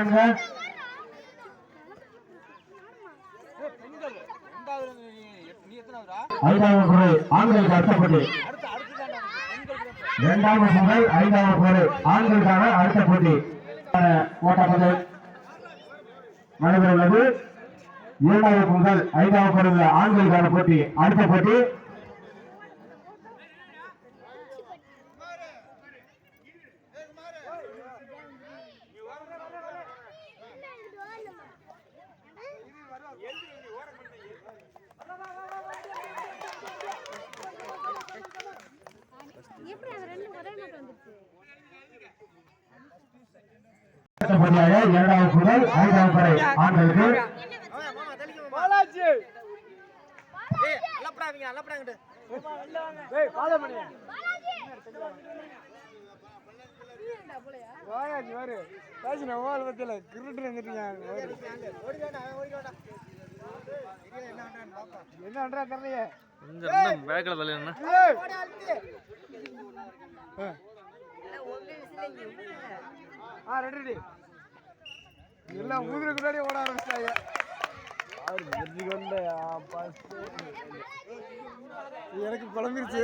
மாட்டானுங்க. ஐந்தாவது குறை ஆண்களுக்கு அடுத்த போட்டி. இரண்டாவது முதல் ஐந்தாவது குறை ஆண்களுக்கான அடுத்த போட்டி ஓட்டப்பந்தயம் நடைபெற உள்ளது. இரண்டாவது முதல் ஐந்தாவது குறை ஆண்களுக்கான போட்டி அடுத்த போட்டி. இரண்டாவது முதல் ஐந்தாவது குறை ஆண்களுக்கு எல்லாம் ஊருக்கு முன்னாடி ஓட ஆரம்பிச்சிட்டாங்க. எனக்கு குழம்பிருச்சு.